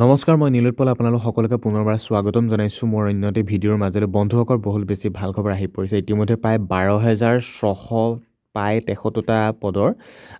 নমস্কাৰ মই নীলোৎপল আপোনালোক সকলোকে পুনৰবাৰ স্বাগতম জনাইছোঁ মোৰ অন্যটি ভিডিঅ'ৰ মাজেৰে বন্ধুসকল বহুত বেছি ভাল খবৰ আহি পৰিছে ইতিমধ্যে প্ৰায় 12,600 প্ৰায় 63টা পদৰ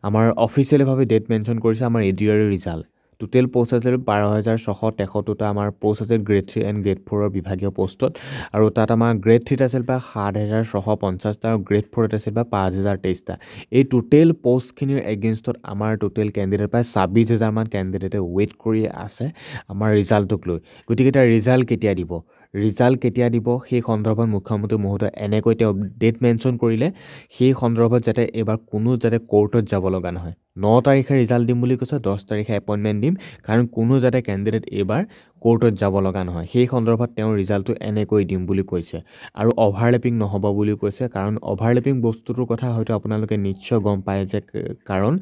আমাৰ অফিচিয়েলিভাৱে ডেট মেনশ্যন কৰিছে আমাৰ এডিআৰ ৰিজাল্ট টোটেল পোষ্ট আছিল 12,673টা আমাৰ পোষ্ট আছিল গ্ৰেড 3 এণ্ড গ্ৰেড 4ৰ বিভাগীয় পোষ্টত আৰু তাত আমাৰ গ্ৰেড 3 আছিল প্ৰায় 7,650টা আৰু গ্ৰেড 4 আছিল প্ৰায় 5,023টা এই টোটেল পোষ্টখিনিৰ এগেইনষ্টত আমাৰ টোটেল কেণ্ডিডেট প্ৰায় 26,000 মান কেণ্ডিডেটে ৱেইট কৰি আছে আমাৰ ৰিজাল্টক লৈ গতিকে তাৰ ৰিজাল্ট কেতিয়া দিব সেই সন্দৰ্ভত মুখ্যমন্ত্ৰী মহোদয় এনেকৈ তেওঁ ডেট মেনশ্যন কৰিলে সেই সন্দৰ্ভত যাতে এবাৰ কোনো যাতে কোৰ্টত যাব লগা নহয় 9 তাৰিখে ৰিজাল্ট দিম বুলি কৈছে 10 তাৰিখে এপইণ্টমেণ্ট দিম কাৰণ কোনো যাতে কেণ্ডিডেট এবাৰ কোৰ্টত যাব লগা নহয় সেই সন্দৰ্ভত তেওঁ ৰিজাল্টটো এনেকৈ দিম বুলি কৈছে আৰু অভাৰলেপিং নহ'ব বুলি কৈছে কাৰণ অভাৰলেপিং বস্তুটোৰ কথা হয়তো আপোনালোকে নিশ্চয় গম পায় যে কাৰণ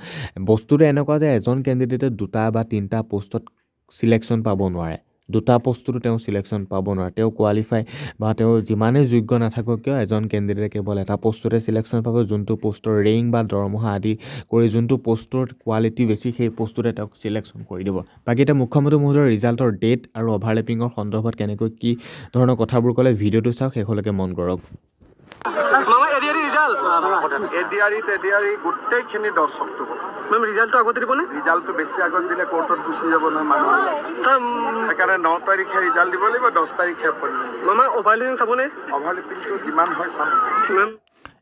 বস্তুটো এনেকুৱা যে এজন কেণ্ডিডেটে দুটা বা তিনিটা পোষ্টত সিলেকশ্যন পাব নোৱাৰে দুটা পোষ্টটো তেওঁ সিলেকশ্যন পাব নোৱাৰে তেওঁ কোৱালিফাই বা তেওঁ যিমানে যোগ্য নাথাকক কিয় এজন কেণ্ডিডেটে কেৱল এটা পোষ্টতে সিলেকশ্যন পাব যোনটো পোষ্টৰ ৰেংক বা দৰমহা আদি কৰি যোনটো পোষ্টৰ কোৱালিটি বেছি সেই পোষ্টতে তেওঁক সিলেকশ্যন কৰি দিব বাকী এতিয়া মুখ্যমন্ত্ৰী মহোদয়ৰ ৰিজাল্টৰ ডেট আৰু অভাৰলেপিঙৰ সন্দৰ্ভত কেনেকৈ কি ধৰণৰ কথাবোৰ ক'লে ভিডিঅ'টো চাওক শেষলৈকে মন কৰক মামা এডিআৰি ৰিজাল্ট এডিআৰি গোটেইখিনি 10 অক্টোবৰ ম্যাম ৰিজাল্টটো আগতে দিবনে ৰিজাল্টটো বেছি আগত দিলে কোৰ্টত গুচি যাব নহয় মানুহ স্যাৰ সেইকাৰণে 9 তাৰিখে ৰিজাল্ট দিব লাগিব 10 তাৰিখে এপইণ্টমেণ্ট মামা ওভাৰলেপিং চাবনে অভাৰলেপিংটো যিমান হয় চাম ম্যাম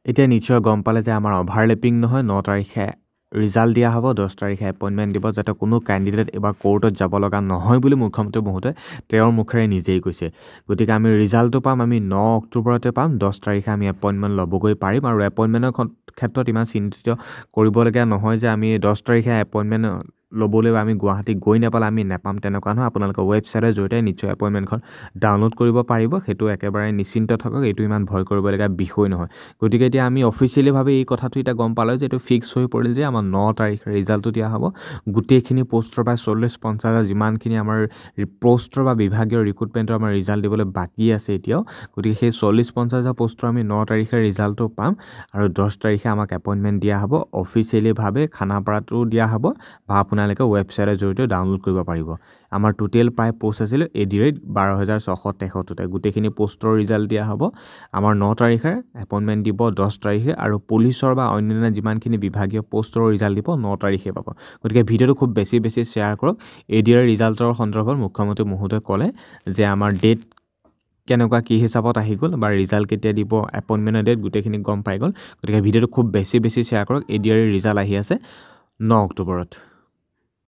এতিয়া নিশ্চয় গম পালে যে আমাৰ অভাৰলেপিং নহয় 9 তাৰিখে ৰিজাল্ট দিয়া হ'ব 10 তাৰিখে এপইণ্টমেণ্ট দিব যাতে কোনো কেণ্ডিডেট এবাৰ কোৰ্টত যাব লগা নহয় বুলি মুখ্যমন্ত্ৰী মহোদয় তেওঁৰ মুখেৰে নিজেই কৈছে গতিকে আমি ৰিজাল্টটো পাম আমি 9 অক্টোবৰতে পাম 10 তাৰিখে আমি এপইণ্টমেণ্ট ল'বগৈ পাৰিম আৰু এপইণ্টমেণ্টৰ ক্ষেত্ৰত ইমান চিন্তিত কৰিবলগীয়া নহয় যে আমি 10 তাৰিখে এপইণ্টমেণ্ট ল'বলৈ আমি গুৱাহাটী গৈ নাপালে আমি নাপাম তেনেকুৱা নহয় আপোনালোকে ৱেবছাইটৰ জৰিয়তে নিশ্চয় এপইণ্টমেণ্টখন ডাউনলোড কৰিব পাৰিব সেইটো একেবাৰে নিশ্চিন্ত থাকক এইটো ইমান ভয় কৰিবলগীয়া বিষয় নহয় গতিকে এতিয়া আমি অফিচিয়েলিভাৱে এই কথাটো এতিয়া গম পালোঁ যে এইটো ফিক্স হৈ পৰিল যে আমাৰ 9 তাৰিখে ৰিজাল্টটো দিয়া হ'ব গোটেইখিনি পোষ্টৰ পৰা 40-50 যিমানখিনি আমাৰ পোষ্টৰ বা বিভাগীয় ৰিক্ৰুটমেণ্টৰ আমাৰ ৰিজাল্ট দিবলৈ বাকী আছে এতিয়াও গতিকে সেই 40-50 পোষ্টৰ আমি 9 তাৰিখে ৰিজাল্টটো পাম আৰু 10 তাৰিখে আমাক এপইণ্টমেণ্ট দিয়া হ'ব অফিচিয়েলিভাৱে খানাপাৰাটো দিয়া হ'ব বা আপোনালোকে ৱেবছাইটৰ জৰিয়তে ডাউনলোড কৰিব পাৰিব আমাৰ টোটেল প্ৰায় পোষ্ট আছিল এডিআৰিত 12,673টা গোটেইখিনি পোষ্টৰ ৰিজাল্ট দিয়া হ'ব আমাৰ 9 তাৰিখে এপইণ্টমেণ্ট দিব 10 তাৰিখে আৰু পুলিচৰ বা অন্যান্য যিমানখিনি বিভাগীয় পোষ্টৰ ৰিজাল্ট দিব 9 তাৰিখে পাব গতিকে ভিডিঅ'টো খুব বেছি শ্বেয়াৰ কৰক এডিআৰ ৰিজাল্টৰ সন্দৰ্ভত মুখ্যমন্ত্ৰী মহোদয় ক'লে যে আমাৰ ডেট কেনেকুৱা কি হিচাপত আহি গ'ল বা ৰিজাল্ট কেতিয়া দিব এপইণ্টমেণ্টৰ ডেট গোটেইখিনি গম পাই গ'ল গতিকে ভিডিঅ'টো খুব বেছি শ্বেয়াৰ কৰক এডিআৰ ৰিজাল্ট আহি আছে 9 অক্টোবৰত